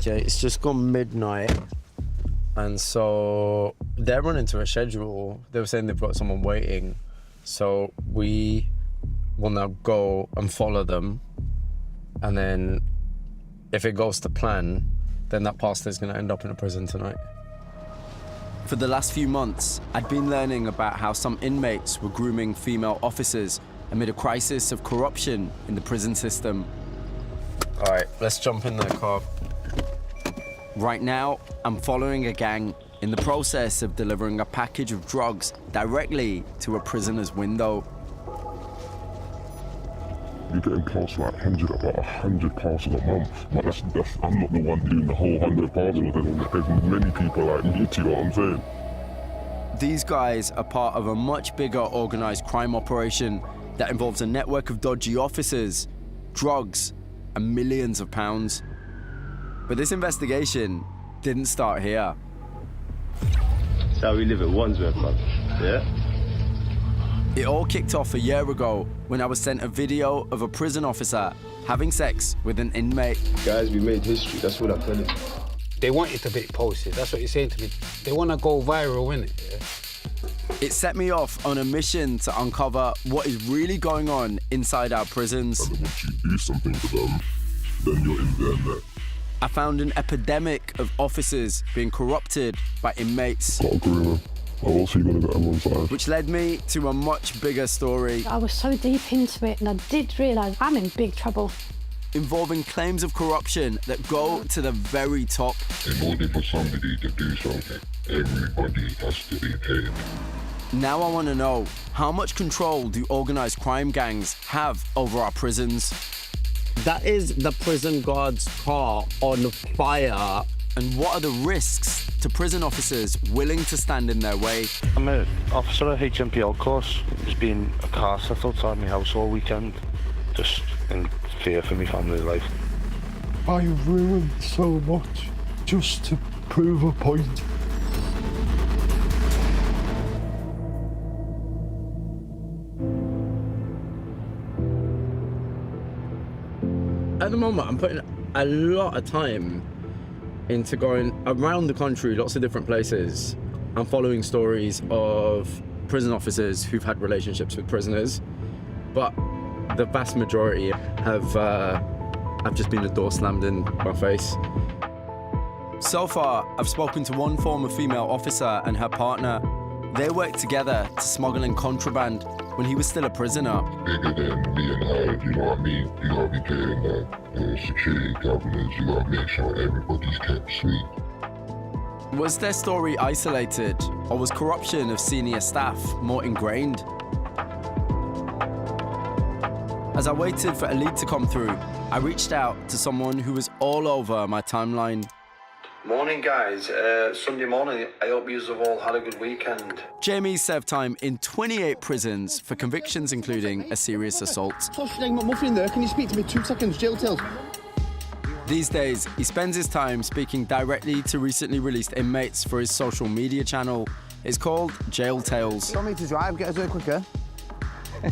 Okay, it's just gone midnight, and so they're running to a schedule. They were saying they've got someone waiting, so we will now go and follow them, and then if it goes to plan, then that pastor's going to end up in a prison tonight. For the last few months, I'd been learning about how some inmates were grooming female officers amid a crisis of corruption in the prison system. All right, let's jump in the car. Right now, I'm following a gang in the process of delivering a package of drugs directly to a prisoner's window. You're getting parcels like 100 parcels a month. Like I'm not the one doing the whole 100 parcels. There's many people like me, do you know what I'm saying? These guys are part of a much bigger organised crime operation that involves a network of dodgy officers, drugs, and millions of pounds. But this investigation didn't start here. That's how we live at Wandsworth, man. Yeah? It all kicked off a year ago when I was sent a video of a prison officer having sex with an inmate. Guys, we made history, that's what I'm telling you. They want it to be posted, that's what you're saying to me. They want to go viral, innit? Yeah? It set me off on a mission to uncover what is really going on inside our prisons. And then once you do something for them, then you're in their net. I found an epidemic of officers being corrupted by inmates. Got a groomer. How else are you going to get them on side? Which led me to a much bigger story. I was so deep into it and I did realise I'm in big trouble. Involving claims of corruption that go to the very top. In order for somebody to do something, everybody has to be paid. Now I want to know, how much control do organised crime gangs have over our prisons? That is the prison guard's car on fire. And what are the risks to prison officers willing to stand in their way? I'm an officer at HMPL course. There's been a car set outside my house all weekend, just in fear for my family's life. I ruined so much just to prove a point. At the moment, I'm putting a lot of time into going around the country, lots of different places, and following stories of prison officers who've had relationships with prisoners. But the vast majority have just been a door slammed in my face. So far, I've spoken to one former female officer and her partner. They worked together to smuggle in contraband when he was still a prisoner. Bigger than me and her, you know what I mean? You gotta be getting the security governors, you gotta make sure everybody's kept sweet. Was their story isolated, or was corruption of senior staff more ingrained? As I waited for a lead to come through, I reached out to someone who was all over my timeline. Morning, guys. Sunday morning. I hope you have all had a good weekend. Jamie served time in 28 prisons for convictions including a serious assault. Muffin there. Can you speak to me 2 seconds? Jail tells. These days, he spends his time speaking directly to recently released inmates for his social media channel. It's called Jail Tales. You want me to drive? Get us there quicker.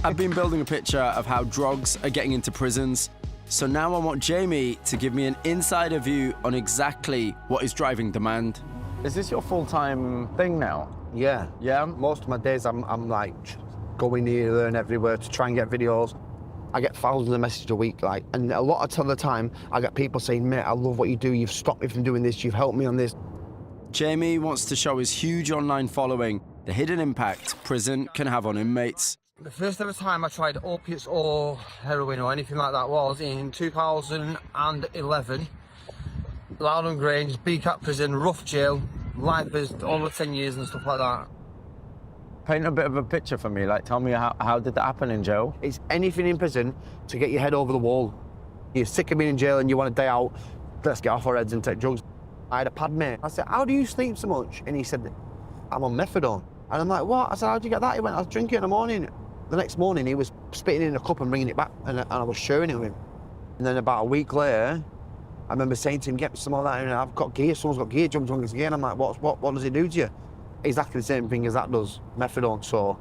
I've been building a picture of how drugs are getting into prisons. So now I want Jamie to give me an insider view on exactly what is driving demand. Is this your full-time thing now? Yeah. Yeah? Most of my days I'm like going here, there and everywhere to try and get videos. I get thousands of messages a week, like, and a lot of the time I get people saying, mate, I love what you do. You've stopped me from doing this. You've helped me on this. Jamie wants to show his huge online following the hidden impact prison can have on inmates. The first ever time I tried opiates or heroin or anything like that was in 2011. Loudon Grange, BCAT prison, rough jail, life is over 10 years and stuff like that. Paint a bit of a picture for me, like tell me how did that happen in jail? It's anything in prison to get your head over the wall. You're sick of being in jail and you want a day out, let's get off our heads and take drugs. I had a pad mate. I said, how do you sleep so much? And he said, I'm on methadone. And I'm like, what? I said, how'd you get that? He went, I was drinking in the morning. The next morning, he was spitting in a cup and bringing it back, and I was sharing it with him. And then about a week later, I remember saying to him, get me some of that, and I've got gear, someone's got gear, jumped on his gear, and I'm like, what does it do to you? Exactly the same thing as that does, methadone. So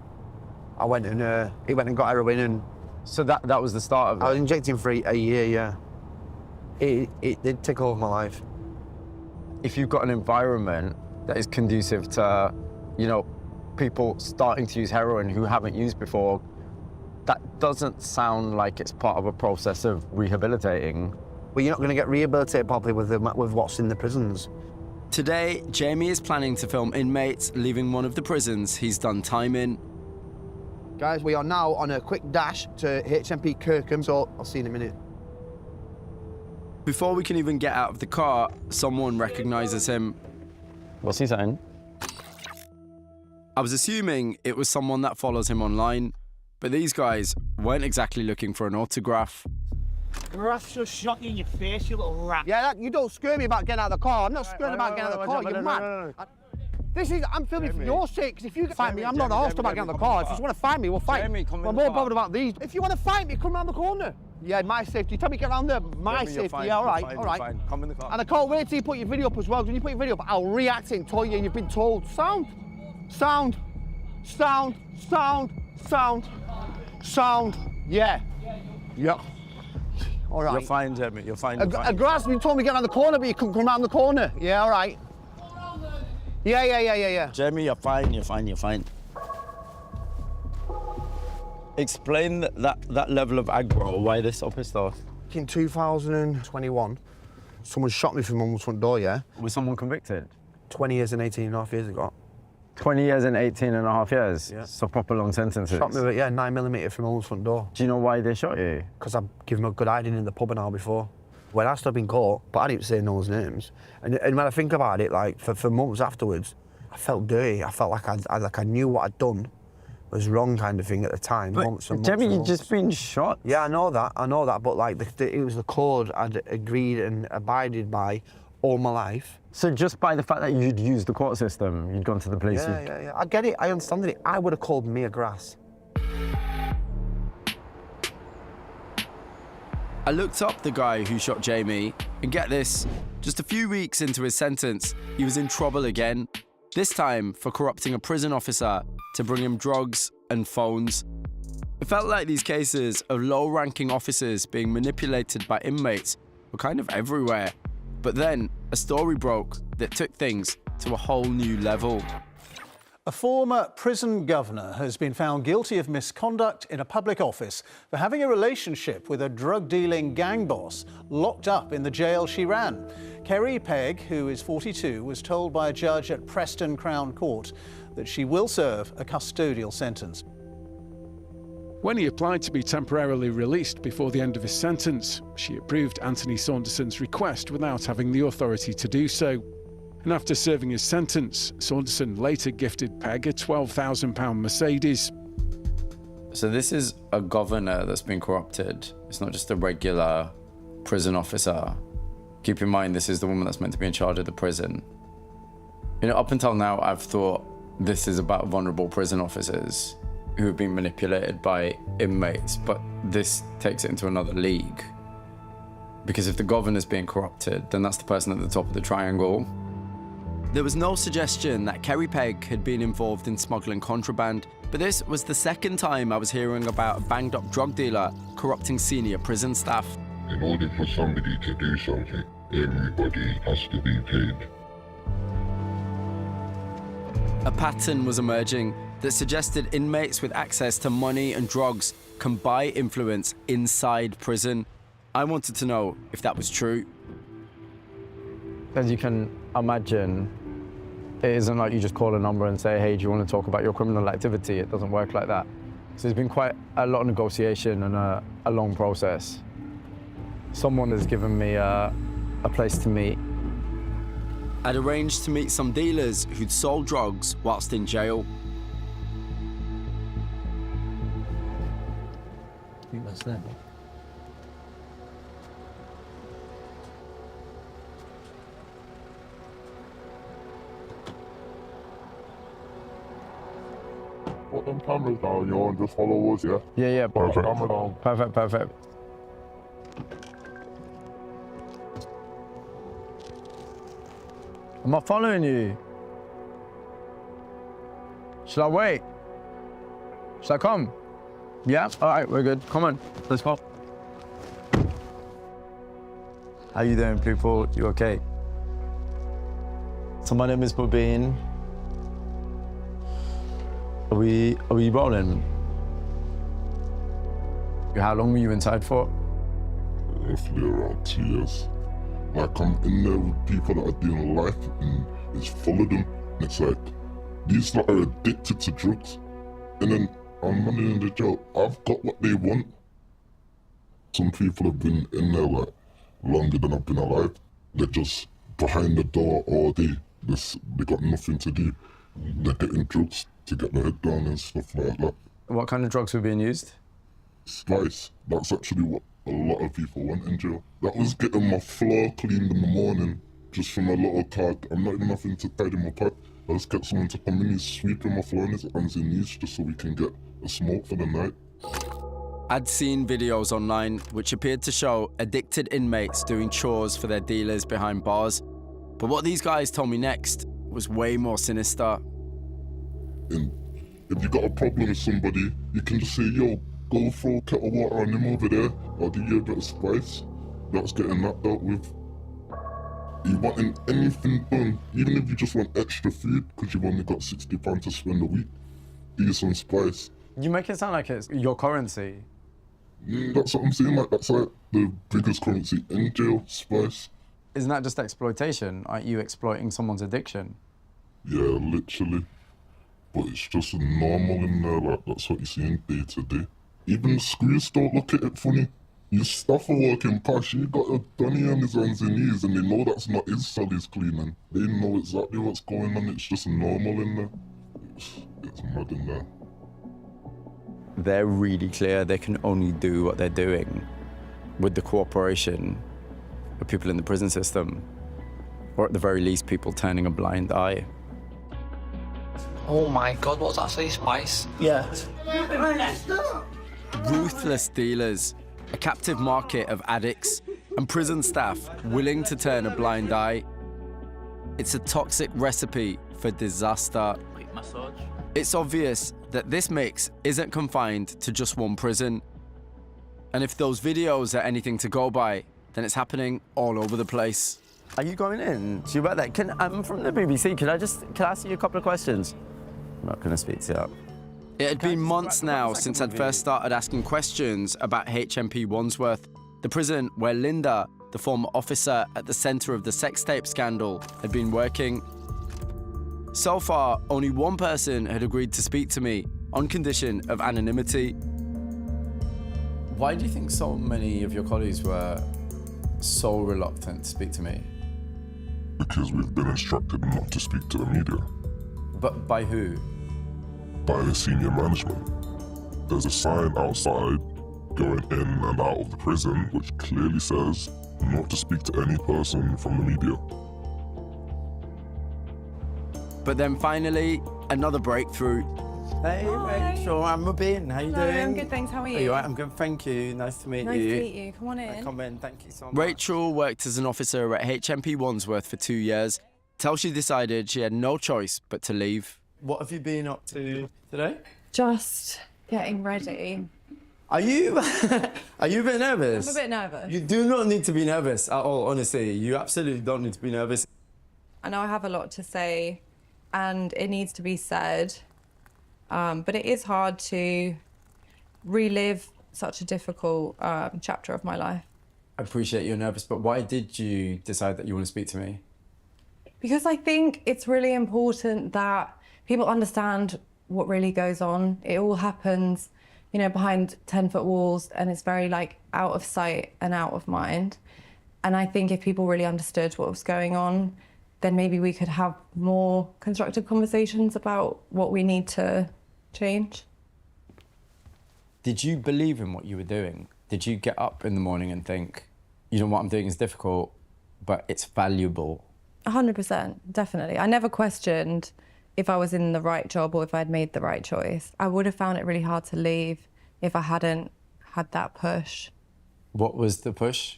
I went and, he went and got heroin, and... So that was the start of it? I was injecting for a year, yeah. It did take over my life. if you've got an environment that is conducive to, you know, people starting to use heroin who haven't used before, that doesn't sound like it's part of a process of rehabilitating. Well, you're not going to get rehabilitated properly with what's in the prisons. Today, Jamie is planning to film inmates leaving one of the prisons he's done time in. Guys, we are now on a quick dash to HMP Kirkham, so I'll see you in a minute. Before we can even get out of the car, someone recognises him. What's he saying? I was assuming it was someone that follows him online, but these guys weren't exactly looking for an autograph. Grass just shot you in your face, you little rat. Yeah, you don't scare me about getting out of the car. I'm not scared about getting out of the car, you're mad. I'm filming for your sake, because if you find me, I'm not arsed about getting out of the car. If you just want to find me, we'll fight. I'm more bothered about these. If you want to fight me, come around the corner. Yeah, my safety. Tell me to get around there. My safety, yeah, all right, all right. Come in the car. And I can't wait till you put your video up as well. When you put your video up, I'll react and tell you you've been told. Sound, sound, sound, sound, sound, sound. Yeah. Yeah. All right. You're fine, Jamie, you're fine. A grass, you told me to get around the corner, but you couldn't come around the corner. Yeah, all right. Yeah. Jamie, you're fine, you're fine. Explain that level of aggro, why this up pissed off. In 2021, someone shot me from mum's front door, yeah? Was someone convicted? 20 years and 18 and a half years ago. 20 years and 18 and a half years? Yeah. So proper long sentences? Shot me with, 9mm from mum's front door. Do you know why they shot you? Because I've given them a good hiding in the pub an hour before. When I stood in court, but I didn't say no one's names. And when I think about it, like, for months afterwards, I felt dirty. I felt like I knew what I'd done was wrong kind of thing at the time. But Jamie, you'd just been shot. Yeah, I know that, but like, it was the code I'd agreed and abided by all my life. So just by the fact that you'd used the court system, you'd gone to the police? Yeah. I get it, I understand it. I would have called Mia Grass. I looked up the guy who shot Jamie, and get this, just a few weeks into his sentence, he was in trouble again. This time for corrupting a prison officer to bring him drugs and phones. It felt like these cases of low-ranking officers being manipulated by inmates were kind of everywhere. But then a story broke that took things to a whole new level. A former prison governor has been found guilty of misconduct in a public office for having a relationship with a drug-dealing gang boss locked up in the jail she ran. Kerry Pegg, who is 42, was told by a judge at Preston Crown Court that she will serve a custodial sentence. When he applied to be temporarily released before the end of his sentence, she approved Anthony Saunderson's request without having the authority to do so. And after serving his sentence, Saunderson later gifted Pegg a £12,000 Mercedes. So this is a governor that's been corrupted. It's not just a regular prison officer. Keep in mind, this is the woman that's meant to be in charge of the prison. You know, up until now, I've thought this is about vulnerable prison officers who have been manipulated by inmates, but this takes it into another league. Because if the governor's being corrupted, then that's the person at the top of the triangle. There was no suggestion that Kerry Pegg had been involved in smuggling contraband, but this was the second time I was hearing about a banged-up drug dealer corrupting senior prison staff. In order for somebody to do something, everybody has to be paid. A pattern was emerging that suggested inmates with access to money and drugs can buy influence inside prison. I wanted to know if that was true. As you can imagine, it isn't like you just call a number and say, hey, do you want to talk about your criminal activity? It doesn't work like that. So there's been quite a lot of negotiation and a long process. Someone has given me a place to meet. I'd arranged to meet some dealers who'd sold drugs whilst in jail. I think that's them. Put them cameras down, yo, and just follow us, yeah? Yeah, Perfect. Camera down. Perfect. I'm not following you. Shall I wait? Shall I come? Yeah? All right, we're good. Come on, let's go. How you doing, people? You okay? So my name is Mubin. Are we rolling? How long were you inside for? Roughly around 2 years. Like, I'm in there with people that are doing life and it's full of them. And it's like, these lot are addicted to drugs. And then I'm running in the jail. I've got what they want. Some people have been in there like longer than I've been alive. They're just behind the door all day. They got nothing to do. They're getting drugs to get their head down and stuff like that. What kind of drugs were being used? Spice. That's actually what a lot of people want in jail. That was getting my floor cleaned in the morning just from a little card. I'm not even having to tidy my pipe. I just get someone to come in, he's sweeping my floor on his hands and knees just so we can get a smoke for the night. I'd seen videos online which appeared to show addicted inmates doing chores for their dealers behind bars. But what these guys told me next was way more sinister. And if you got a problem with somebody, you can just say, yo, go throw a kettle of water on him over there. I'll give you a bit of spice. That's getting that dealt with. You wanting anything done, even if you just want extra food, because you've only got £60 to spend a week, give you some spice. You make it sound like it's your currency. That's what I'm saying, like, that's like the biggest currency in jail, spice. Isn't that just exploitation? Aren't you exploiting someone's addiction? Yeah, literally. But it's just normal in there, like, that's what you're seeing day to day. Even the screws don't look at it funny. Your staff are walking past, you got a dunny on his hands and knees and they know that's not his cell he's cleaning. They know exactly what's going on, it's just normal in there. It's mad in there. They're really clear they can only do what they're doing with the cooperation of people in the prison system, or at the very least, people turning a blind eye. Oh my God, what's that say, Spice? Yeah. Ruthless dealers, a captive market of addicts, and prison staff willing to turn a blind eye. It's a toxic recipe for disaster. It's obvious that this mix isn't confined to just one prison. And if those videos are anything to go by, then it's happening all over the place. Are you going in? Do you about that? I'm from the BBC. Can I ask you a couple of questions? I'm not going to speak to you. It had been months now since I'd first started asking questions about HMP Wandsworth, the prison where Linda, the former officer at the centre of the sex tape scandal, had been working. So far, only one person had agreed to speak to me on condition of anonymity. Why do you think so many of your colleagues were so reluctant to speak to me? Because we've been instructed not to speak to the media. But by who? By the senior management. There's a sign outside going in and out of the prison which clearly says not to speak to any person from the media. But then finally, another breakthrough. Hey, Rachel, I'm Mubin. How you doing? I'm good, thanks. How are you? Are you all right? I'm good, thank you. Nice to meet you. Nice to meet you. Come on in. Come in, thank you so much. Rachel worked as an officer at HMP Wandsworth for 2 years, till she decided she had no choice but to leave. What have you been up to today? Just getting ready. Are you a bit nervous? I'm a bit nervous. You do not need to be nervous at all, honestly. You absolutely don't need to be nervous. I know I have a lot to say and it needs to be said, but it is hard to relive such a difficult chapter of my life. I appreciate you're nervous, but why did you decide that you want to speak to me? Because I think it's really important that people understand what really goes on. It all happens, you know, behind 10-foot walls, and it's very like out of sight and out of mind. And I think if people really understood what was going on, then maybe we could have more constructive conversations about what we need to change. Did you believe in what you were doing? Did you get up in the morning and think, you know, what I'm doing is difficult, but it's valuable? 100%, definitely. I never questioned if I was in the right job or if I'd made the right choice. I would have found it really hard to leave if I hadn't had that push. What was the push?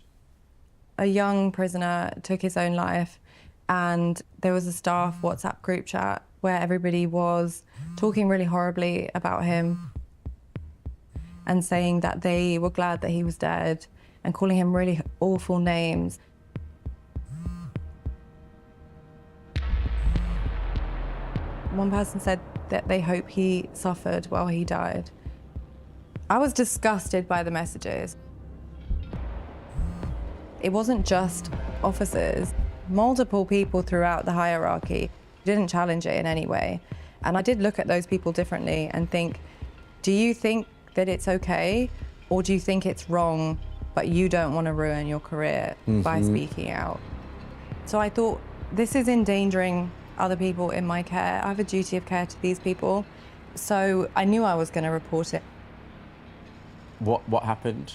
A young prisoner took his own life, and there was a staff WhatsApp group chat where everybody was talking really horribly about him and saying that they were glad that he was dead and calling him really awful names. One person said that they hope he suffered while he died. I was disgusted by the messages. It wasn't just officers. Multiple people throughout the hierarchy didn't challenge it in any way. And I did look at those people differently and think, do you think that it's okay? Or do you think it's wrong, but you don't want to ruin your career by speaking out? So I thought, this is endangering other people in my care. I have a duty of care to these people. So I knew I was going to report it. What happened?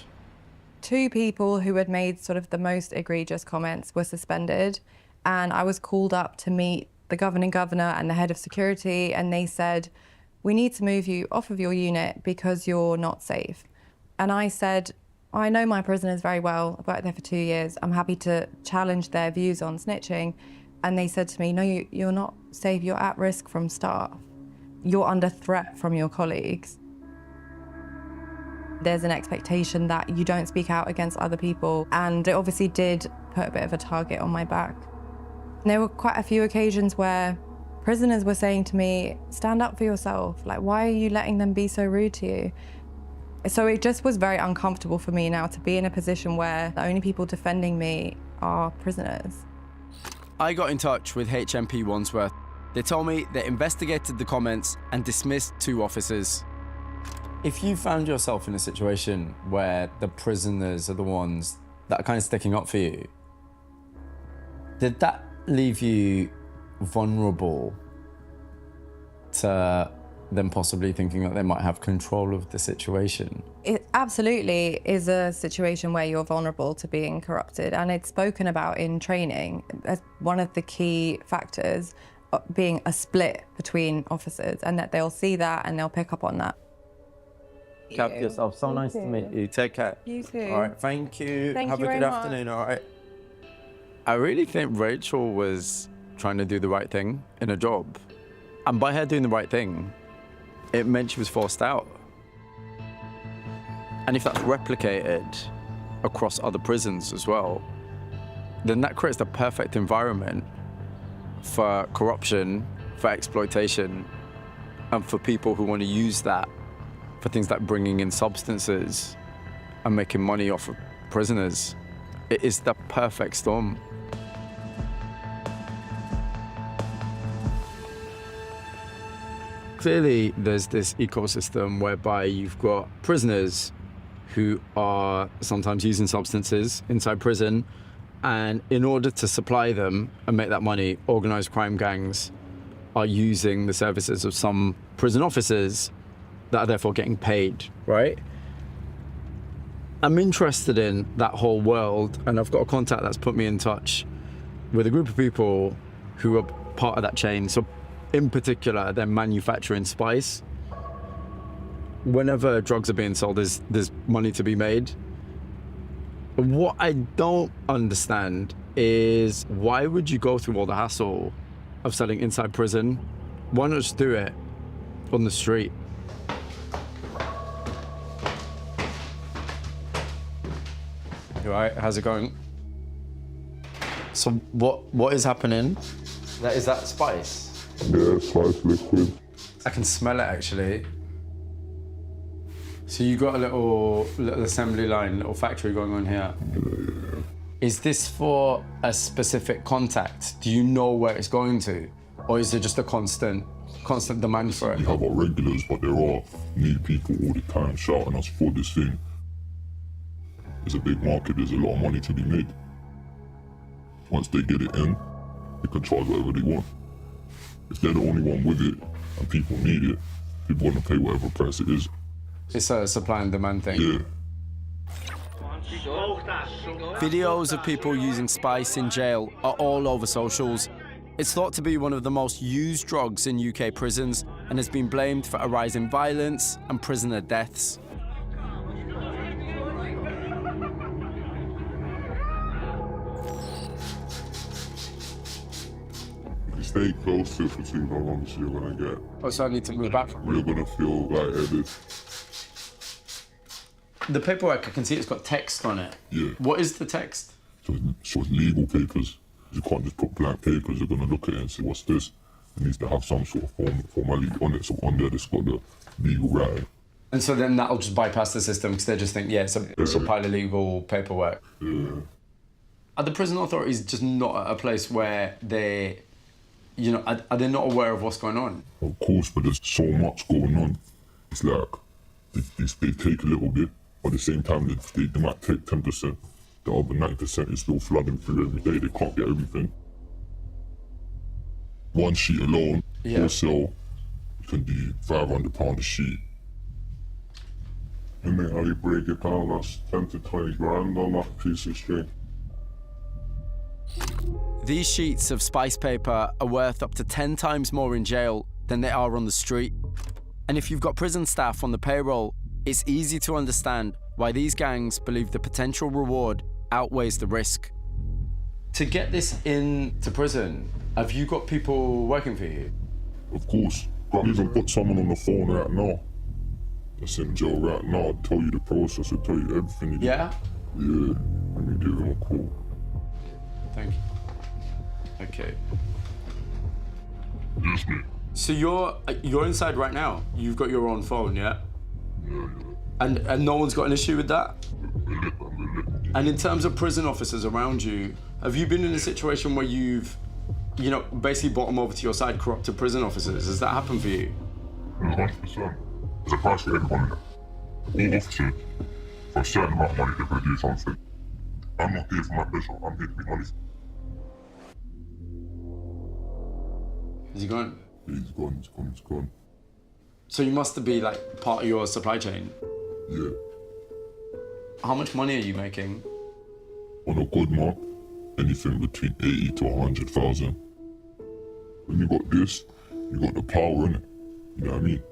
2 people who had made sort of the most egregious comments were suspended, and I was called up to meet the governing governor and the head of security, and they said, we need to move you off of your unit because you're not safe. And I said, I know my prisoners very well. I've worked there for 2 years. I'm happy to challenge their views on snitching. And they said to me, no, you're not safe. You're at risk from staff. You're under threat from your colleagues. There's an expectation that you don't speak out against other people. And it obviously did put a bit of a target on my back. And there were quite a few occasions where prisoners were saying to me, stand up for yourself. Like, why are you letting them be so rude to you? So it just was very uncomfortable for me now to be in a position where the only people defending me are prisoners. I got in touch with HMP Wandsworth. They told me they investigated the comments and dismissed 2 officers. If you found yourself in a situation where the prisoners are the ones that are kind of sticking up for you, did that leave you vulnerable to them possibly thinking that they might have control of the situation? It absolutely is a situation where you're vulnerable to being corrupted, and it's spoken about in training as one of the key factors, being a split between officers, and that they'll see that and they'll pick up on that. Look after yourself. So nice to meet you. Take care. You too. All right, thank you. Thank Have you a very good much. afternoon, all right? I really think Rachel was trying to do the right thing in a job. And by her doing the right thing, it meant she was forced out. And if that's replicated across other prisons as well, then that creates the perfect environment for corruption, for exploitation, and for people who want to use that for things like bringing in substances and making money off of prisoners. It is the perfect storm. Clearly, there's this ecosystem whereby you've got prisoners who are sometimes using substances inside prison, and in order to supply them and make that money, organized crime gangs are using the services of some prison officers that are therefore getting paid, right? I'm interested in that whole world, and I've got a contact that's put me in touch with a group of people who are part of that chain. So in particular, they're manufacturing spice. Whenever drugs are being sold, there's money to be made. What I don't understand is, why would you go through all the hassle of selling inside prison? Why not just do it on the street? You all right? How's it going? So what is happening? Is that spice? Yeah, spice liquid. I can smell it actually. So you got a little assembly line, little factory going on here. Yeah. Is this for a specific contact? Do you know where it's going to? Or is it just a constant demand for it? We have our regulars, but there are new people all the time shouting us for this thing. It's a big market, there's a lot of money to be made. Once they get it in, they can charge whatever they want. If they're the only one with it and people need it, people want to pay whatever price it is. It's a supply and demand thing. Yeah. Videos of people using spice in jail are all over socials. It's thought to be one of the most used drugs in UK prisons and has been blamed for a rise in violence and prisoner deaths. If you stay close to it for too long, obviously you're gonna get... Oh, so I need to move back? You're gonna feel lightheaded. The paperwork, I can see it's got text on it. Yeah. What is the text? So it's legal papers. You can't just put blank papers. They're gonna look at it and say, what's this? It needs to have some sort of formality on it, so on there it's got the legal right. And so then that'll just bypass the system because they just think, yeah, it's a pile of legal paperwork. Yeah. Are the prison authorities just not at a place where they, you know, are they not aware of what's going on? Of course, but there's so much going on. It's like, they take a little bit, but at the same time, they might take 10%. The other 90% is still flooding through every day. They can't get everything. One sheet alone, wholesale, can be £500 a sheet. And then how you break it down, that's 10 to 20 grand on that piece of string. These sheets of spice paper are worth up to 10 times more in jail than they are on the street. And if you've got prison staff on the payroll, it's easy to understand why these gangs believe the potential reward outweighs the risk. To get this into prison, have you got people working for you? Of course. I've even got someone on the phone right now that's in jail right now. I'll tell you the process, I'll tell you everything you do. Yeah? Yeah, let me give him a call. Thank you. Okay. Yes, mate. So you're inside right now? You've got your own phone, yeah? Yeah. And no one's got an issue with that? And in terms of prison officers around you, have you been in a situation where you've, you know, basically brought them over to your side, corrupted prison officers? Has that happened for you? 100%. There's a price for everyone in there. All officers, for a certain amount of money, they're going to do something. I'm not here for my pleasure, I'm here to be honest. Is he gone? He's gone. So you must be like part of your supply chain? Yeah. How much money are you making? On a good month, anything between 80 to 100,000. When you got this, you got the power in it. You know what I mean?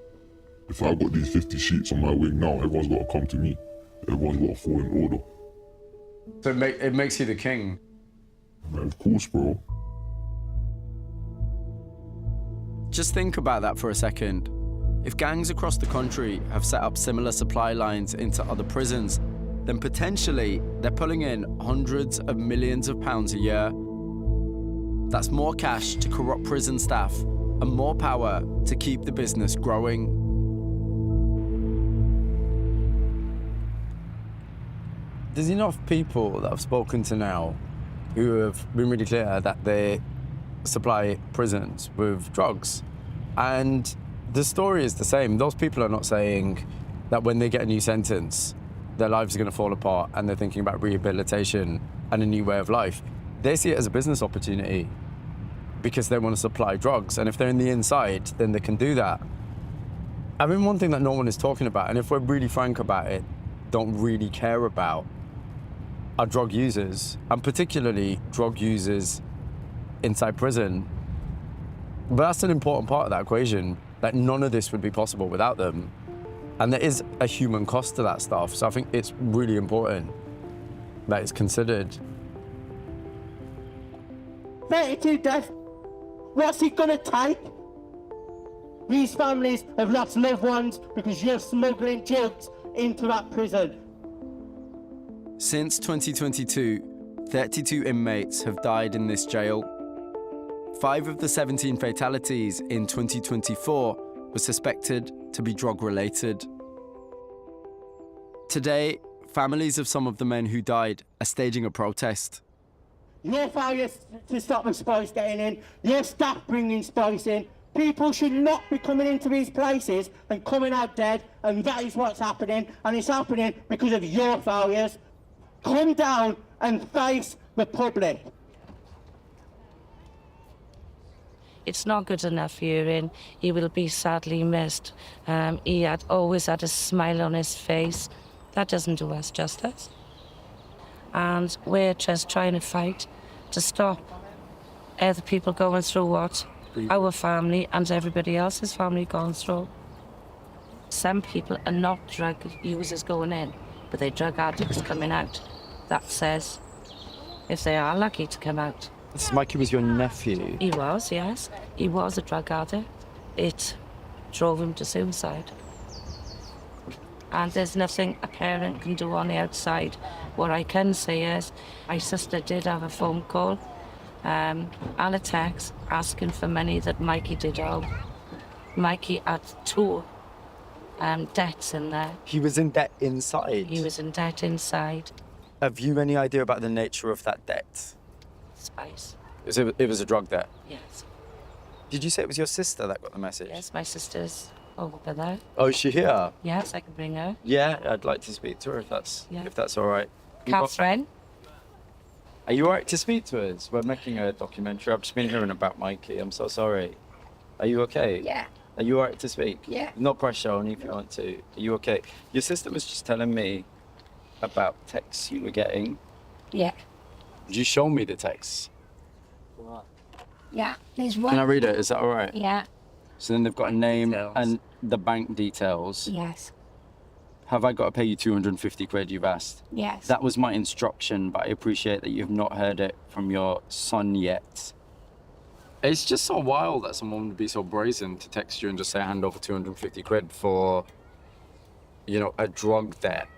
If I got these 50 sheets on my wing now, everyone's got to come to me. Everyone's got to fall in order. So it makes you the king? Man, of course, bro. Just think about that for a second. If gangs across the country have set up similar supply lines into other prisons, then potentially they're pulling in hundreds of millions of pounds a year. That's more cash to corrupt prison staff and more power to keep the business growing. There's enough people that I've spoken to now who have been really clear that they supply prisons with drugs. And the story is the same. Those people are not saying that when they get a new sentence, their lives are going to fall apart and they're thinking about rehabilitation and a new way of life. They see it as a business opportunity because they want to supply drugs. And if they're in the inside, then they can do that. I mean, one thing that no one is talking about, and if we're really frank about it, don't really care about, are drug users, and particularly drug users inside prison. But that's an important part of that equation, that none of this would be possible without them. And there is a human cost to that stuff. So I think it's really important that it's considered. 32 deaths. What's it gonna take? These families have lost loved ones because you're smuggling drugs into that prison. Since 2022, 32 inmates have died in this jail. 5 of the 17 fatalities in 2024 were suspected to be drug-related. Today, families of some of the men who died are staging a protest. Your failure to stop the spice getting in, your staff bringing spice in, people should not be coming into these places and coming out dead, and that is what's happening, and it's happening because of your failures. Come down and face the public. It's not good enough hearing. He will be sadly missed. He had always had a smile on his face. That doesn't do us justice. And we're just trying to fight to stop other people going through what our family and everybody else's family gone through. Some people are not drug users going in, but they're drug addicts coming out. That says if they are lucky to come out. Mikey was your nephew? He was, yes. He was a drug addict. It drove him to suicide. And there's nothing a parent can do on the outside. What I can say is, my sister did have a phone call and a text asking for money that Mikey did owe. Mikey had 2 debts in there. He was in debt inside? He was in debt inside. Have you any idea about the nature of that debt? Spice. It was a drug debt? Yes. Did you say it was your sister that got the message? Yes, my sister's over there. Oh, is she here? Yes, I can bring her. Yeah, I'd like to speak to her if that's all right. Catherine? Are you all right to speak to us? We're making a documentary. I've just been hearing about Mikey. I'm so sorry. Are you okay? Yeah. Are you all right to speak? Yeah. No pressure, only if you want to. Are you okay? Your sister was just telling me about texts you were getting. Yeah. Could you show me the texts? Yeah. There's one. Can I read it? Is that all right? Yeah. So then they've got a name and the bank details. Yes. Have I got to pay you 250 quid, you've asked? Yes. That was my instruction, but I appreciate that you've not heard it from your son yet. It's just so wild that someone would be so brazen to text you and just say hand over 250 quid for, you know, a drug debt,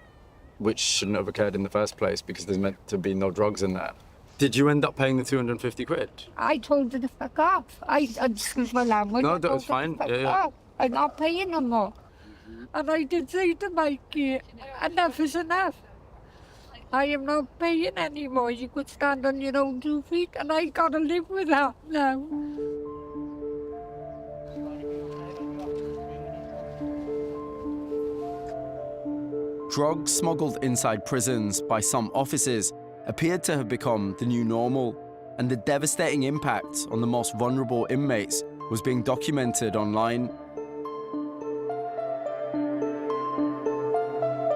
which shouldn't have occurred in the first place because there's meant to be no drugs in there. Did you end up paying the 250 quid? I told her to fuck off. Excuse my language. No, I that was told her to fine. fuck Yeah, yeah. off. I'm not paying no more. And I did say to Mikey, enough is enough. I am not paying anymore. You could stand on your own 2 feet, and I gotta live with that now. Drugs smuggled inside prisons by some officers appeared to have become the new normal, and the devastating impact on the most vulnerable inmates was being documented online.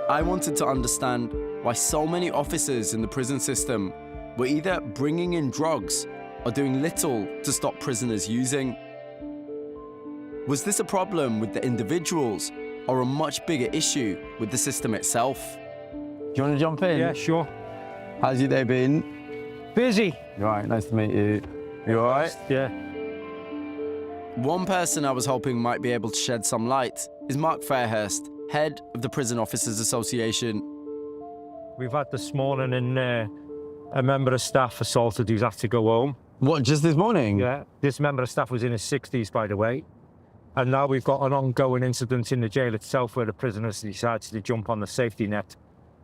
I wanted to understand why so many officers in the prison system were either bringing in drugs or doing little to stop prisoners using. Was this a problem with the individuals or a much bigger issue with the system itself? Do you want to jump in? Yeah, sure. How's your day been? Busy. You all right? Nice to meet you. You all right? Yeah. One person I was hoping might be able to shed some light is Mark Fairhurst, head of the Prison Officers Association. We've had this morning a member of staff assaulted who's had to go home. What, just this morning? Yeah. This member of staff was in his 60s, by the way. And now we've got an ongoing incident in the jail itself where the prisoners decides to jump on the safety net.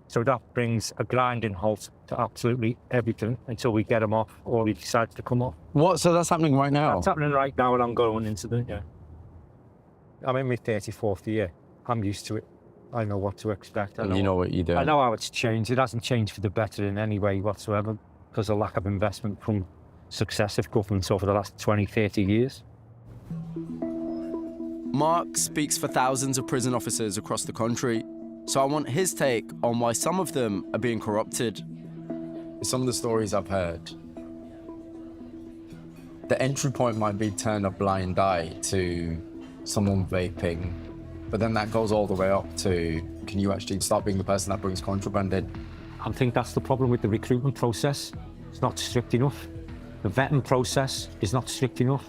So that brings a grinding halt to absolutely everything until we get him off or he decides to come off. What? So that's happening right now? That's happening right now, an ongoing incident, yeah. I'm in my 34th year. I'm used to it. I know what to expect. And you know what you're doing. I know how it's changed. It hasn't changed for the better in any way whatsoever because of lack of investment from successive governments over the last 20, 30 years. Mark speaks for thousands of prison officers across the country, so I want his take on why some of them are being corrupted. Some of the stories I've heard, the entry point might be turn a blind eye to someone vaping, but then that goes all the way up to, can you actually start being the person that brings contraband in? I think that's the problem with the recruitment process. It's not strict enough. The vetting process is not strict enough.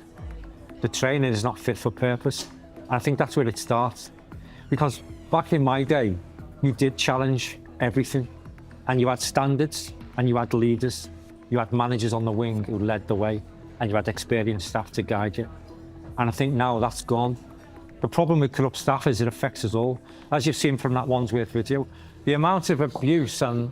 The training is not fit for purpose. I think that's where it starts. Because back in my day, you did challenge everything. And you had standards, and you had leaders. You had managers on the wing who led the way, and you had experienced staff to guide you. And I think now that's gone. The problem with corrupt staff is it affects us all. As you've seen from that Wandsworth video, the amount of abuse and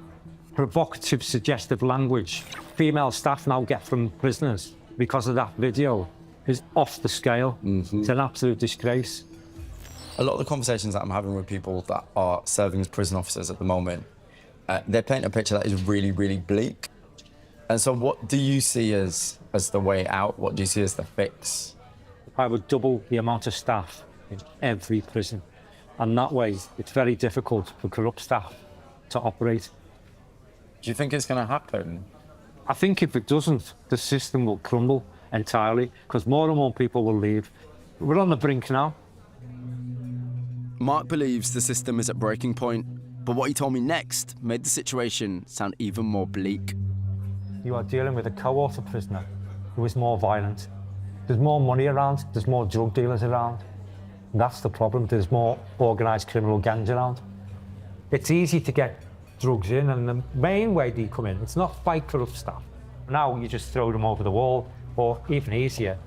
provocative, suggestive language female staff now get from prisoners because of that video is off the scale. It's an absolute disgrace. A lot of the conversations that I'm having with people that are serving as prison officers at the moment, they're painting a picture that is really, really bleak. And so what do you see as the way out? What do you see as the fix? I would double the amount of staff in every prison. And that way, it's very difficult for corrupt staff to operate. Do you think it's going to happen? I think if it doesn't, the system will crumble entirely because more and more people will leave. We're on the brink now. Mark believes the system is at breaking point, but what he told me next made the situation sound even more bleak. You are dealing with a co-author prisoner who is more violent. There's more money around, there's more drug dealers around. That's the problem, there's more organised criminal gangs around. It's easy to get drugs in, and the main way they come in, it's not fight corrupt staff. Now you just throw them over the wall, or even easier,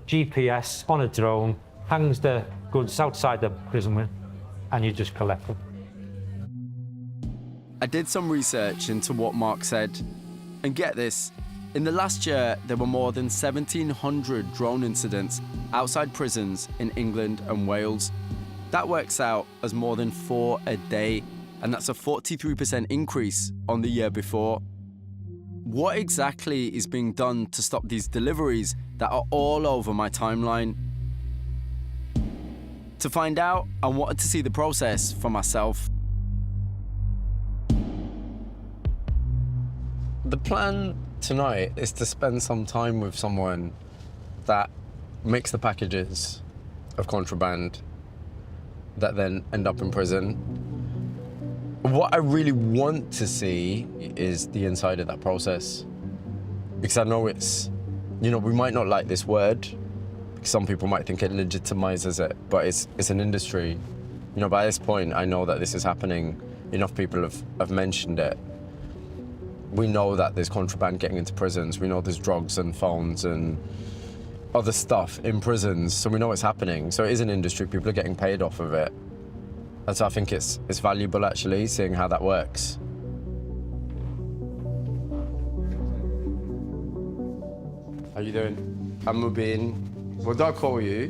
GPS on a drone, hangs the goods outside the prison and you just collect them. I did some research into what Mark said, and get this, in the last year there were more than 1,700 drone incidents outside prisons in England and Wales. That works out as more than 4 a day, and that's a 43% increase on the year before. What exactly is being done to stop these deliveries that are all over my timeline? To find out, I wanted to see the process for myself. The plan tonight is to spend some time with someone that makes the packages of contraband that then end up in prison. What I really want to see is the inside of that process. Because I know it's, we might not like this word, because some people might think it legitimizes it, but it's an industry. By this point, I know that this is happening. Enough people have mentioned it. We know that there's contraband getting into prisons. We know there's drugs and phones and other stuff in prisons. So we know it's happening. So it is an industry. People are getting paid off of it. And so I think it's valuable, actually, seeing how that works. How you doing? I'm Mubin. What do I call you?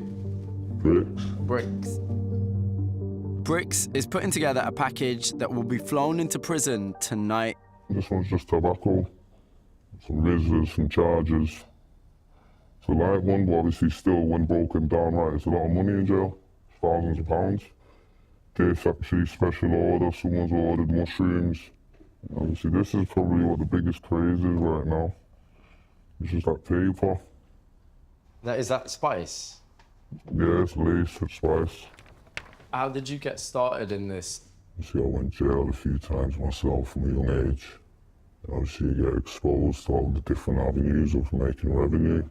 Bricks. Bricks. Bricks is putting together a package that will be flown into prison tonight. This one's just tobacco, some razors, some chargers. It's a light one, but obviously still, when broken down right, it's a lot of money in jail. It's thousands of pounds. This actually special order, someone's ordered mushrooms. Obviously this is probably what the biggest craze is right now. It's just that paper. Is that spice? Yeah, it's laced with spice. How did you get started in this? See, I went to jail a few times myself from a young age. Obviously, you get exposed to all the different avenues of making revenue.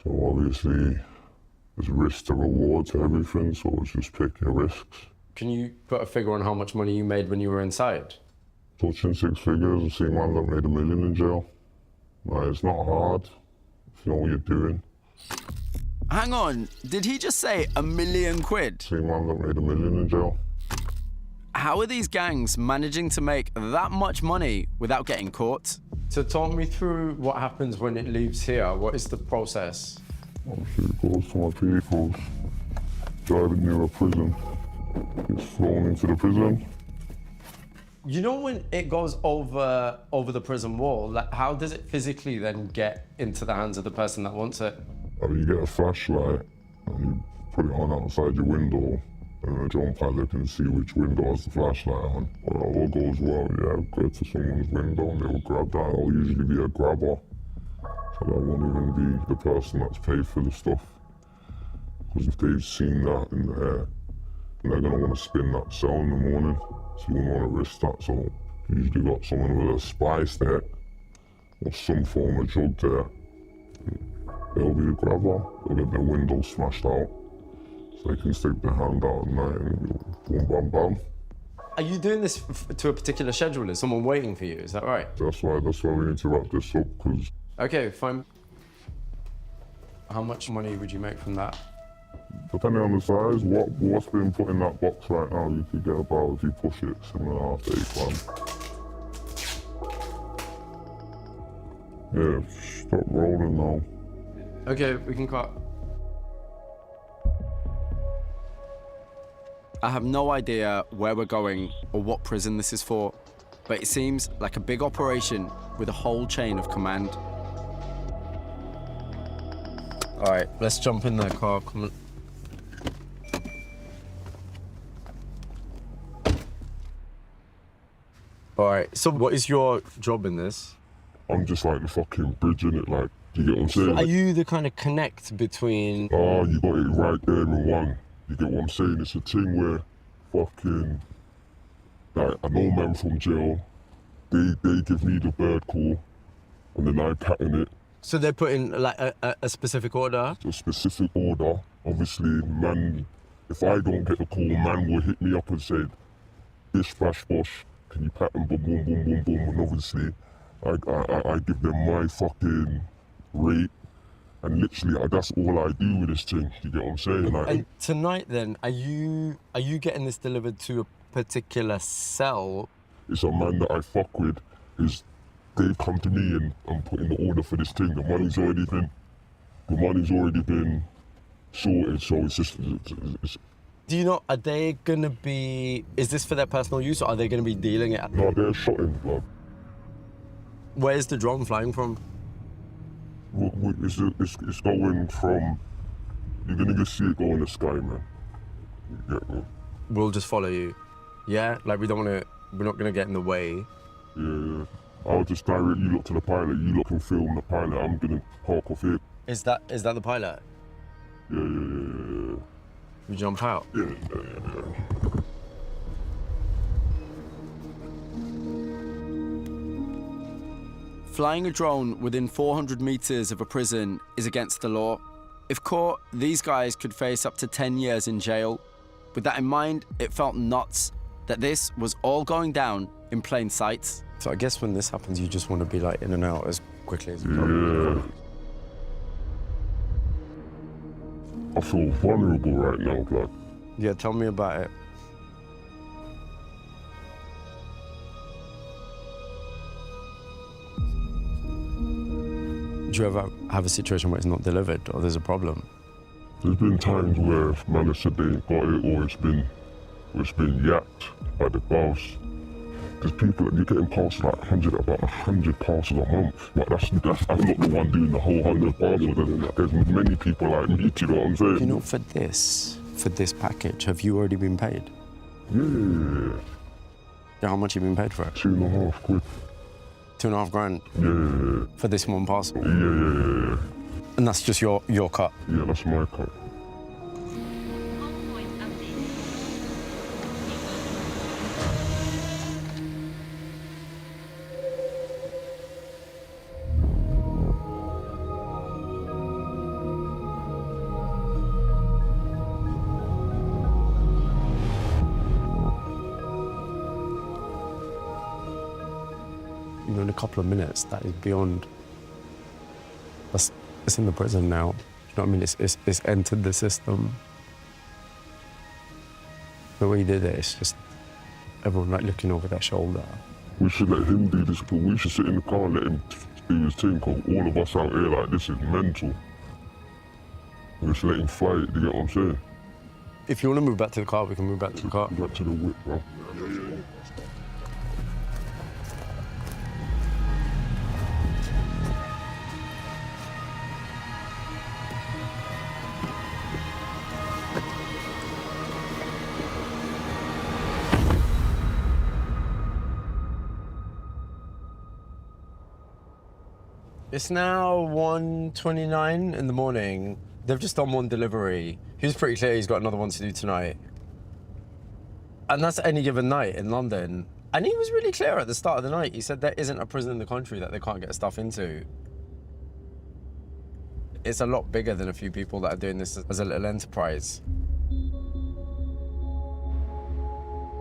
So obviously, there's risk to reward to everything, so it's just pick your risks. Can you put a figure on how much money you made when you were inside? Touching 6 figures, I've seen man that made $1 million in jail. It's not hard if you know what you're doing. Hang on, did he just say £1 million? Seen man that made $1 million in jail. How are these gangs managing to make that much money without getting caught? So talk me through what happens when it leaves here. What is the process? Obviously, it goes to my people, driving near a prison. It's flown into the prison. When it goes over the prison wall, how does it physically then get into the hands of the person that wants it? You get a flashlight and you put it on outside your window, and a drone pilot can see which window has the flashlight on. When it all goes well, go to someone's window and they'll grab that. It'll usually be a grabber. So that won't even be the person that's paid for the stuff. Because if they've seen that in the air, they're going to want to spin that cell in the morning. So you wouldn't want to risk that. So you usually got someone with a spice there, or some form of drug there. They'll be the grabber. They'll get their window smashed out. So they can stick their hand out at night and boom, bam, bam. Are you doing this to a particular schedule? Is someone waiting for you? Is that right? That's why we need to wrap this up, because... Okay, fine. How much money would you make from that? Depending on the size, what's been put in that box right now, you could get about, if you push it, 7.5 to 8 grand. Yeah, stop rolling now. Okay, we can cut. I have no idea where we're going or what prison this is for, but it seems like a big operation with a whole chain of command. All right, let's jump in the car. Come on. All right, so what is your job in this? I'm just like the fucking bridge in it, like, do you get what I'm saying? Are you the kind of connect between... Oh, you got it right there in one. You get what I'm saying? It's a thing where fucking, like, I know men from jail, they give me the bird call, and then I pattern it. So they're putting like a specific order? A specific order. Obviously, man, if I don't get the call, man will hit me up and say, bish, bash, bosh, can you pattern, boom, boom, boom, boom, boom, and obviously, I give them my fucking rate, and literally that's all I do with this thing. You get what I'm saying? Like, And tonight, then, are you getting this delivered to a particular cell? it's a man that I fuck with. They've come to me and I'm putting the order for this thing. The money's already been sorted, so it's just. Do you know, are they gonna be, is this for their personal use or are they gonna be dealing it? No, they're shotting, blood. Where's the drone flying from? It's going from. You're gonna just see it go in the sky, man. You get me? We'll just follow you. Yeah? Like, we're not gonna get in the way. Yeah. I'll just directly look to the pilot. You look and film the pilot. I'm gonna park off here. Is that the pilot? Yeah. We jump out? Yeah. Flying a drone within 400 meters of a prison is against the law. If caught, these guys could face up to 10 years in jail. With that in mind, it felt nuts that this was all going down in plain sight. So I guess when this happens, you just want to be like in and out as quickly as you can. Yeah. I feel vulnerable right now, blood. Yeah, tell me about it. Do you ever have a situation where it's not delivered or there's a problem? There's been times where man has said they ain't got it, or it's been yacked by the boss. There's people that you're getting parcels like about 100 parcels a month. But I'm not the one doing the whole 100 parcels. There's many people like me, do you know what I'm saying? You know, for this package, have you already been paid? Yeah. How much have you been paid for it? £2.5 quid. 2.5 grand? Yeah. For this one parcel? Yeah. And that's just your cut? Yeah, that's my cut. You know, in a couple of minutes, that is beyond. It's in the prison now. You know what I mean? It's entered the system. The way he did it, it's just everyone like looking over their shoulder. We should let him do this, but we should sit in the car and let him do his thing, because all of us out here, like, this is mental. We should let him fly it, you get what I'm saying? If you want to move back to the car, we can move back to the car. Back to the whip, bro. It's now 1:29 in the morning. They've just done one delivery. He was pretty clear he's got another one to do tonight. And that's any given night in London. And he was really clear at the start of the night. He said there isn't a prison in the country that they can't get stuff into. It's a lot bigger than a few people that are doing this as a little enterprise.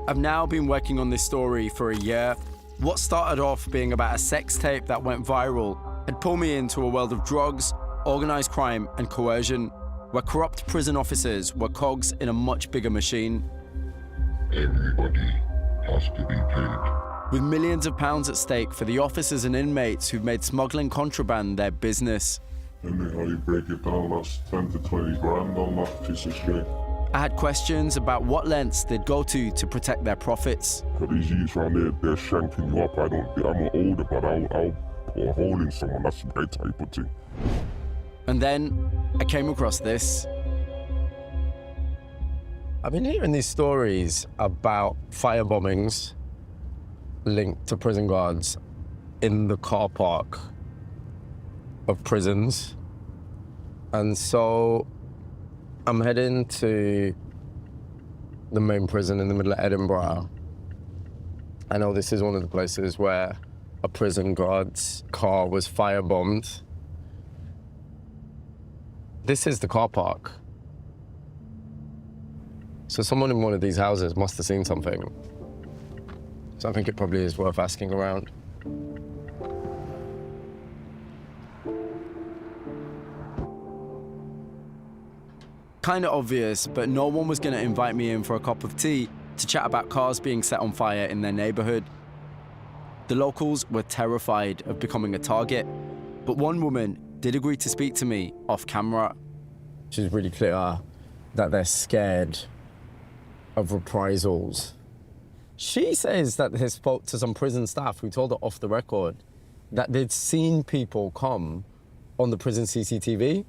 I've now been working on this story for a year. What started off being about a sex tape that went viral had pulled me into a world of drugs, organised crime and coercion, where corrupt prison officers were cogs in a much bigger machine. Everybody has to be paid. With millions of pounds at stake for the officers and inmates who've made smuggling contraband their business. And then how you break it down, that's 10 to 20 grand on that piece of string. I had questions about what lengths they'd go to protect their profits. For these youths around there, they're shanking you up. I'm not older, but I'll put a hole in someone. That's my type of thing. And then I came across this. I've been hearing these stories about fire bombings linked to prison guards in the car park of prisons. And so I'm heading to the main prison in the middle of Edinburgh. I know this is one of the places where a prison guard's car was firebombed. This is the car park. So someone in one of these houses must have seen something. So I think it probably is worth asking around. Kind of obvious, but no one was going to invite me in for a cup of tea to chat about cars being set on fire in their neighborhood. The locals were terrified of becoming a target, but one woman did agree to speak to me off camera. She's really clear that they're scared of reprisals. She says that they spoke to some prison staff who told her off the record that they'd seen people come on the prison CCTV,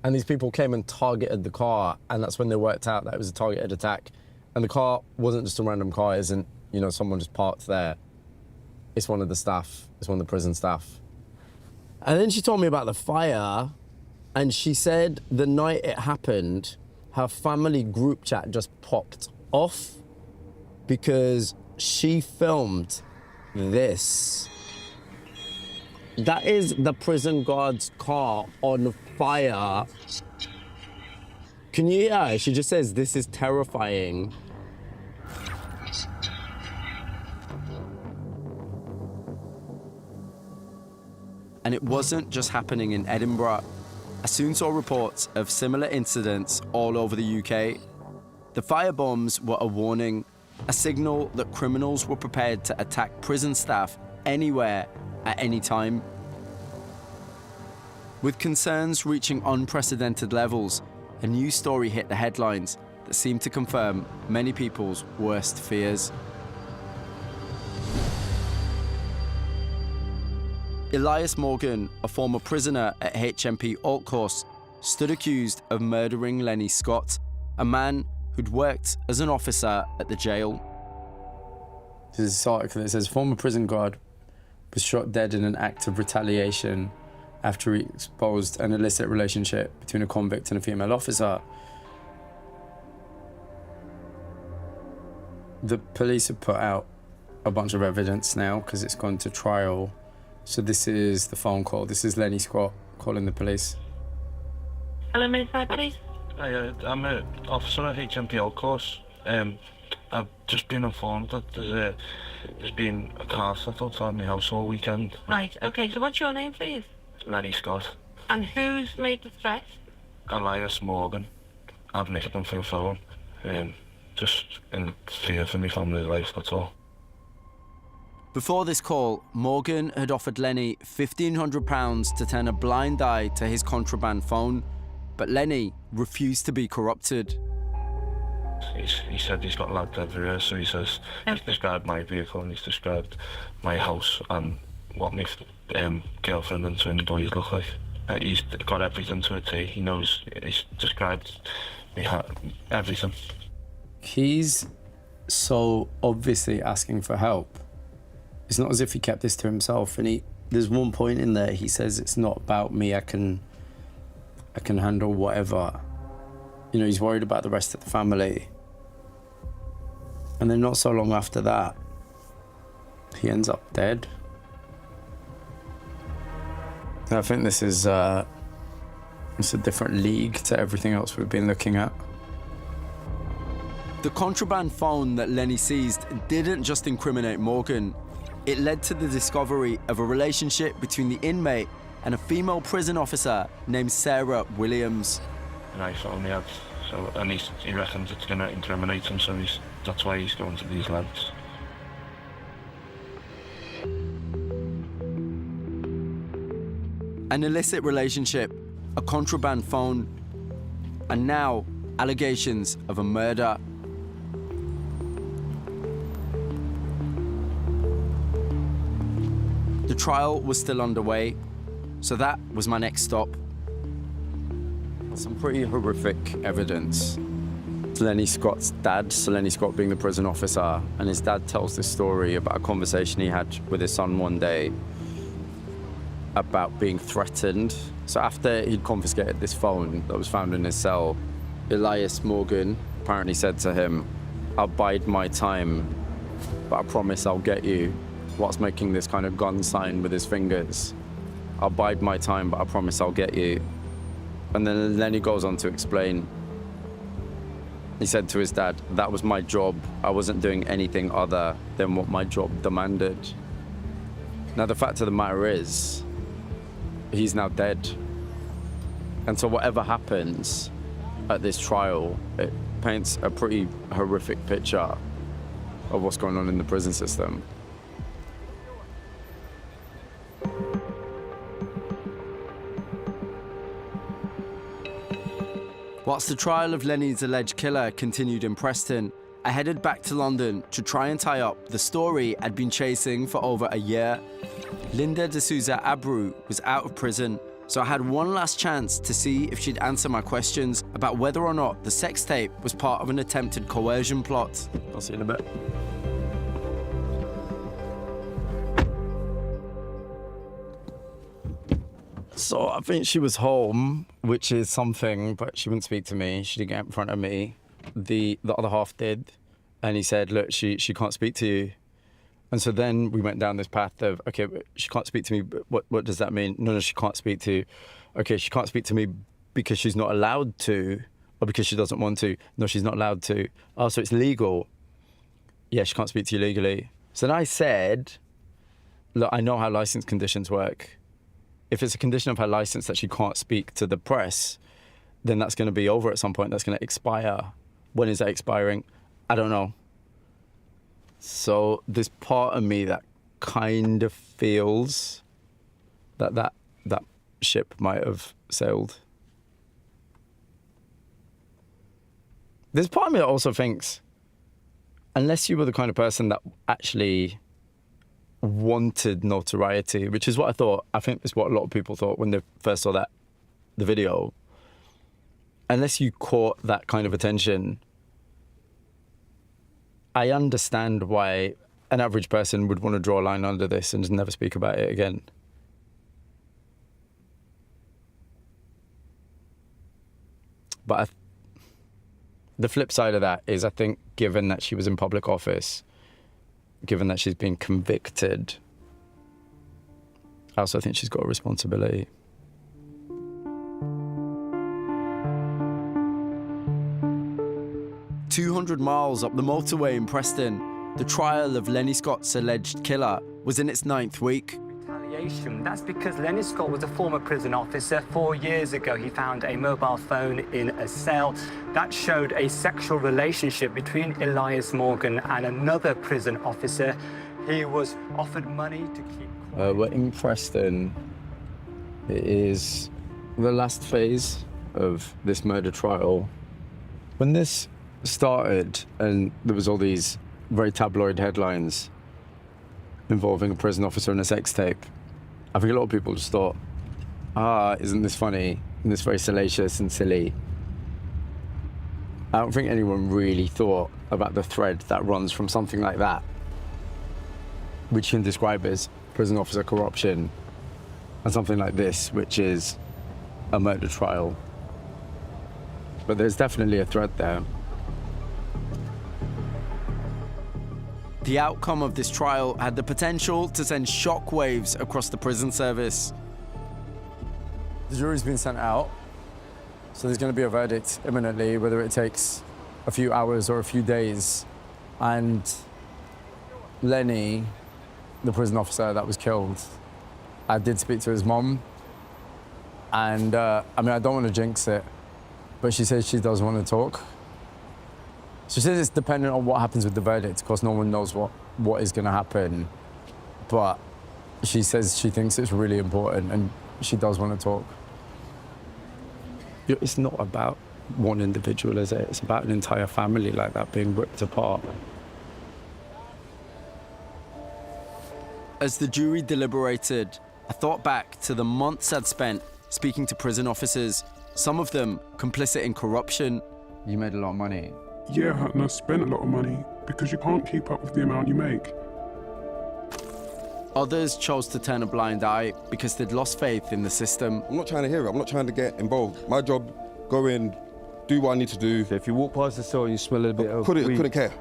and these people came and targeted the car, and that's when they worked out that it was a targeted attack. And the car wasn't just a random car, it isn't, you know, someone just parked there. It's one of the staff, it's one of the prison staff. And then she told me about the fire, and she said the night it happened, her family group chat just popped off because she filmed this. That is the prison guard's car on fire. Can you hear her? She just says, "This is terrifying." And it wasn't just happening in Edinburgh. I soon saw reports of similar incidents all over the UK. The firebombs were a warning, a signal that criminals were prepared to attack prison staff anywhere at any time. With concerns reaching unprecedented levels, a new story hit the headlines that seemed to confirm many people's worst fears. Elias Morgan, a former prisoner at HMP Altcourse, stood accused of murdering Lenny Scott, a man who'd worked as an officer at the jail. There's this article that says, former prison guard was shot dead in an act of retaliation after he exposed an illicit relationship between a convict and a female officer. The police have put out a bunch of evidence now because it's gone to trial. So this is the phone call. This is Lenny Scott calling the police. Hello, Minister, please. Hi, I'm an officer at HMP Altcourse. I've just been informed that there's been a car set outside my house all weekend. Right, okay, so what's your name, please? Lenny Scott. And who's made the threat? Elias Morgan. I've nicked him for the phone. Just in fear for my family's life, that's all. Before this call, Morgan had offered Lenny £1,500 to turn a blind eye to his contraband phone, but Lenny refused to be corrupted. He said he's got lads everywhere, so he says he's described my vehicle and he's described my house and what my girlfriend and twin boys look like. He's got everything to a T. He knows, he's described everything. He's so obviously asking for help. It's not as if he kept this to himself. And there's one point in there, he says, it's not about me, I can handle whatever. You know, he's worried about the rest of the family. And then not so long after that, he ends up dead. And I think this is it's a different league to everything else we've been looking at. The contraband phone that Lenny seized didn't just incriminate Morgan. It led to the discovery of a relationship between the inmate and a female prison officer named Sarah Williams. And I phone he had, so, and he reckons it's going to incriminate him, so that's why he's going to these lads. An illicit relationship, a contraband phone, and now allegations of a murder. The trial was still underway, so that was my next stop. Some pretty horrific evidence. Lenny Scott's dad, so Lenny Scott being the prison officer, and his dad tells this story about a conversation he had with his son one day about being threatened. So after he'd confiscated this phone that was found in his cell, Elias Morgan apparently said to him, "I'll bide my time, but I promise I'll get you," whilst making this kind of gun sign with his fingers. "I'll bide my time, but I promise I'll get you." And then Lenny goes on to explain, he said to his dad, "That was my job. I wasn't doing anything other than what my job demanded." Now, the fact of the matter is, he's now dead. And so whatever happens, at this trial, it paints a pretty horrific picture of what's going on in the prison system. Whilst the trial of Lenny's alleged killer continued in Preston, I headed back to London to try and tie up the story I'd been chasing for over a year. Linda D'Souza Abreu was out of prison, so I had one last chance to see if she'd answer my questions about whether or not the sex tape was part of an attempted coercion plot. I'll see you in a bit. So I think she was home, which is something, but she wouldn't speak to me. She didn't get in front of me. The other half did, and he said, look, she can't speak to you. And so then we went down this path of, okay, she can't speak to me, but what does that mean? No, she can't speak to. Okay, she can't speak to me because she's not allowed to, or because she doesn't want to. No, she's not allowed to. Oh, so it's legal. Yeah, she can't speak to you legally. So then I said, look, I know how license conditions work. If it's a condition of her license that she can't speak to the press, then that's going to be over at some point. That's going to expire. When is that expiring? I don't know. So there's part of me that kind of feels that ship might have sailed. There's part of me that also thinks, unless you were the kind of person that actually wanted notoriety, which is what I thought. I think it's what a lot of people thought when they first saw the video. Unless you caught that kind of attention, I understand why an average person would want to draw a line under this and just never speak about it again. But the flip side of that is, I think, given that she was in public office, given that she's been convicted, I also think she's got a responsibility. "200 miles up the motorway in Preston, the trial of Lenny Scott's alleged killer was in its 9th week. Retaliation. That's because Lenny Scott was a former prison officer. 4 years ago, he found a mobile phone in a cell that showed a sexual relationship between Elias Morgan and another prison officer. He was offered money to keep quiet. We're in Preston. It is the last phase of this murder trial. When this started and there was all these very tabloid headlines involving a prison officer and a sex tape, I think a lot of people just thought, isn't this funny? And this very salacious and silly. I don't think anyone really thought about the thread that runs from something like that, which you can describe as prison officer corruption, and something like this, which is a murder trial. But there's definitely a thread there. The outcome of this trial had the potential to send shockwaves across the prison service. The jury's been sent out, so there's going to be a verdict imminently, whether it takes a few hours or a few days. And Lenny, the prison officer that was killed, I did speak to his mom. And I don't want to jinx it, but she says she does want to talk. She says it's dependent on what happens with the verdict. Of course, no one knows what is going to happen. But she says she thinks it's really important and she does want to talk. It's not about one individual, is it? It's about an entire family like that being ripped apart. As the jury deliberated, I thought back to the months I'd spent speaking to prison officers, some of them complicit in corruption. You made a lot of money. Yeah, and I spent a lot of money because you can't keep up with the amount you make. Others chose to turn a blind eye because they'd lost faith in the system. I'm not trying to hear it. I'm not trying to get involved. My job, go in, do what I need to do. If you walk past the store and you smell a bit of couldn't care.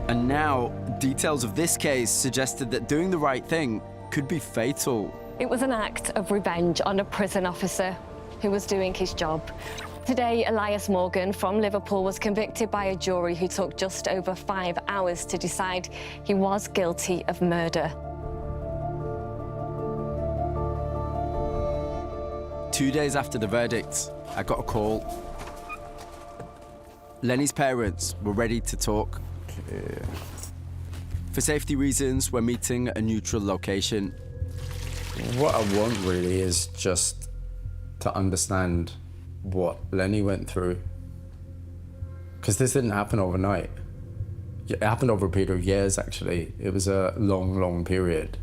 And now, details of this case suggested that doing the right thing could be fatal. It was an act of revenge on a prison officer who was doing his job. Today, Elias Morgan from Liverpool was convicted by a jury who took just over 5 hours to decide he was guilty of murder. 2 days after the verdict, I got a call. Lenny's parents were ready to talk. For safety reasons, we're meeting at a neutral location. What I want really is just to understand what Lenny went through. Because this didn't happen overnight. It happened over a period of years, actually. It was a long, long period.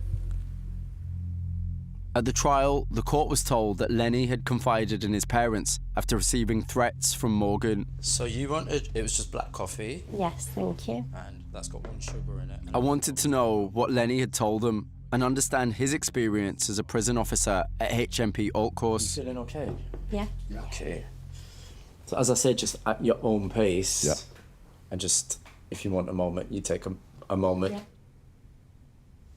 At the trial, the court was told that Lenny had confided in his parents after receiving threats from Morgan. So you wanted, it was just black coffee? Yes, thank you. And that's got 1 sugar in it. I wanted to know what Lenny had told them and understand his experience as a prison officer at HMP Alt Course. You feeling okay? Yeah. Okay. So as I said, just at your own pace. Yeah. And just, if you want a moment, you take a moment. Yeah.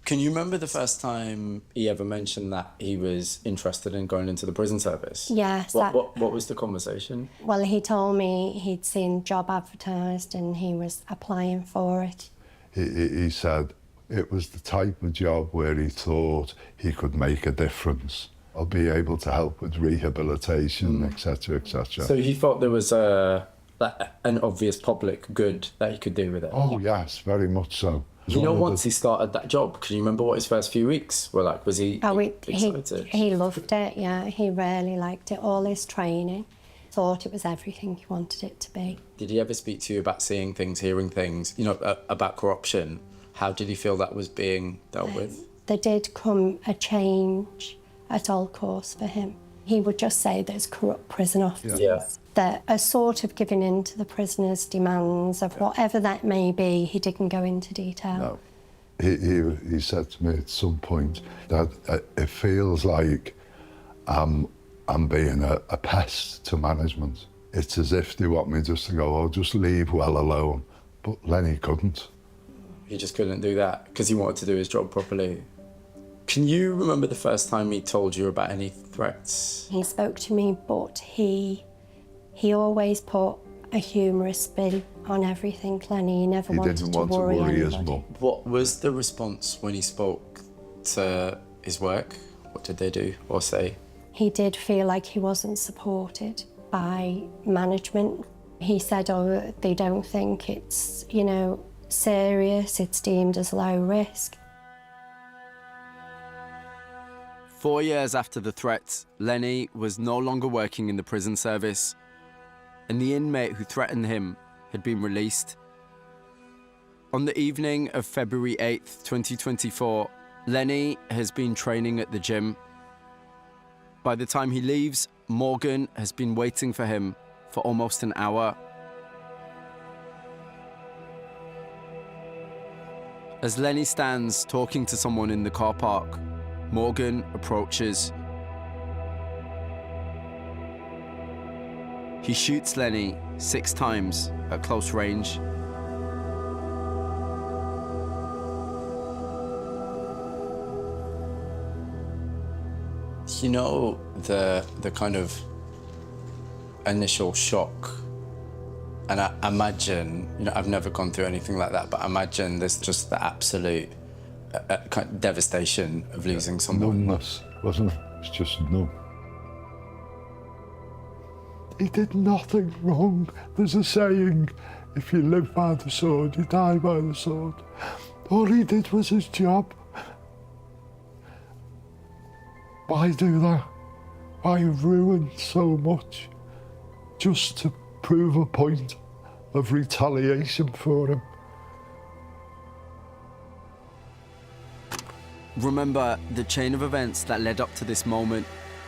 Can you remember the first time he ever mentioned that he was interested in going into the prison service? Yes. What was the conversation? Well, he told me he'd seen job advertised and he was applying for it. He said it was the type of job where he thought he could make a difference. I'll be able to help with rehabilitation, etc., etc. So he thought there was an obvious public good that he could do with it? Oh, yes, very much so. You know, once he started that job, can you remember what his first few weeks were like? Was he excited? He loved it, yeah. He really liked it. All his training. Thought it was everything he wanted it to be. Did he ever speak to you about seeing things, hearing things, you know, about corruption? How did he feel that was being dealt with? There did come a change at Alt Course for him. He would just say there's corrupt prison officers that are sort of giving in to the prisoners' demands of whatever that may be. He didn't go into detail. No. He said to me at some point that it feels like I'm being a pest to management. It's as if they want me just to go, oh, just leave well alone. But Lenny couldn't. He just couldn't do that because he wanted to do his job properly. Can you remember the first time he told you about any threats? He spoke to me, but he always put a humorous spin on everything, Lenny. He never wanted to worry anybody. What was the response when he spoke to his work? What did they do or say? He did feel like he wasn't supported by management. He said, oh, they don't think it's, you know, serious, it's deemed as low risk. 4 years after the threats, Lenny was no longer working in the prison service, and the inmate who threatened him had been released. On the evening of February 8th, 2024, Lenny has been training at the gym. By the time he leaves, Morgan has been waiting for him for almost an hour. As Lenny stands talking to someone in the car park, Morgan approaches. He shoots Lenny 6 times at close range. You know, the kind of initial shock, and I imagine, you know, I've never gone through anything like that, but I imagine there's just the absolute kind of devastation of losing someone. Numbness, wasn't it? It's just numb. He did nothing wrong. There's a saying, if you live by the sword, you die by the sword. All he did was his job. Why do that? Why ruin so much just to prove a point of retaliation for him? Remember, the chain of events that led up to this moment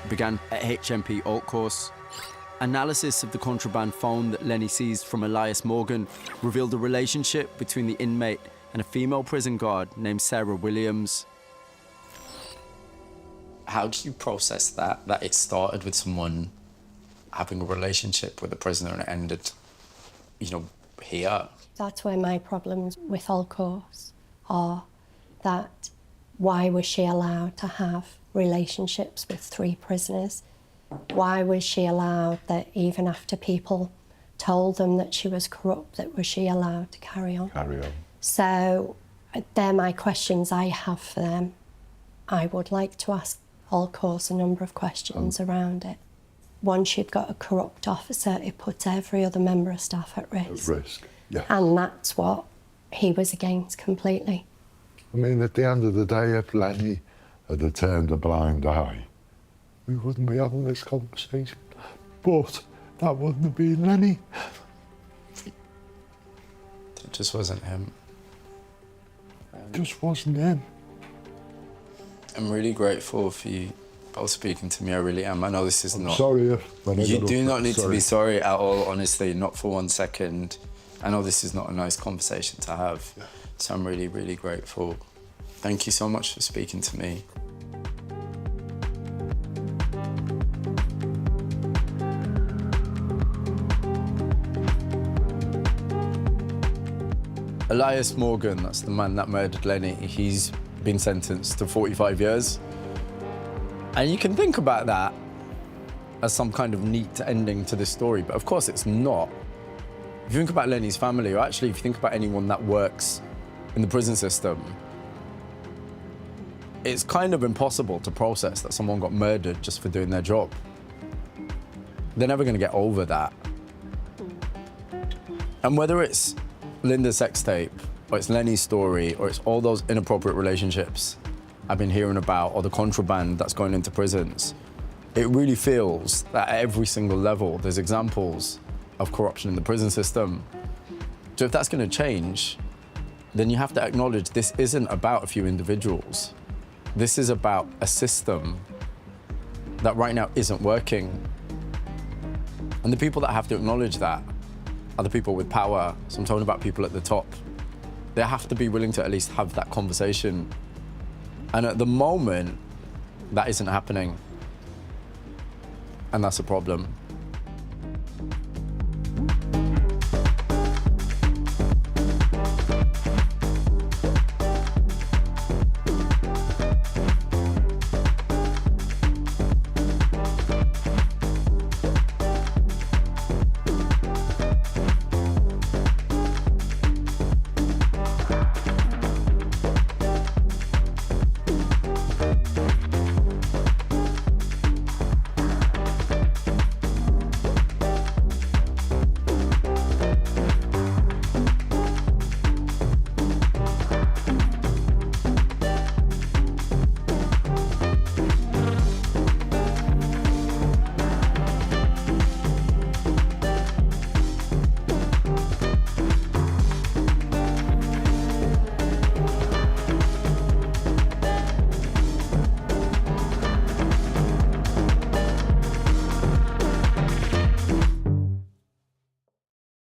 began at HMP Alt Course. Analysis of the contraband phone that Lenny seized from Elias Morgan revealed a relationship between the inmate and a female prison guard named Sarah Williams. How do you process that it started with someone having a relationship with a prisoner and it ended, you know, here? That's where my problems with Alt Course are, that why was she allowed to have relationships with 3 prisoners? Why was she allowed that even after people told them that she was corrupt, that was she allowed to carry on? So they're my questions I have for them. I would like to ask Alt Course a number of questions around it. once you've got a corrupt officer, it puts every other member of staff at risk. At risk, yeah. And that's what he was against completely. I mean, at the end of the day, if Lenny had turned a blind eye, we wouldn't be having this conversation. But that wouldn't have been Lenny. It just wasn't him. It just wasn't him. I'm really grateful for you both speaking to me. I really am. I know this is not. Sorry if when I You got do up, not need to sorry. be sorry at all, honestly, not for 1 second. I know this is not a nice conversation to have, so I'm really, really grateful. Thank you so much for speaking to me. Elias Morgan, that's the man that murdered Lenny. He's been sentenced to 45 years. And you can think about that as some kind of neat ending to this story, but of course it's not. If you think about Lenny's family, or actually if you think about anyone that works in the prison system, it's kind of impossible to process that someone got murdered just for doing their job. They're never gonna get over that. And whether it's Linda's sex tape, or it's Lenny's story, or it's all those inappropriate relationships I've been hearing about, or the contraband that's going into prisons, it really feels that at every single level, there's examples of corruption in the prison system. So if that's gonna change, then you have to acknowledge this isn't about a few individuals. This is about a system that right now isn't working. And the people that have to acknowledge that are the people with power. So I'm talking about people at the top. They have to be willing to at least have that conversation. And at the moment, that isn't happening. And that's a problem.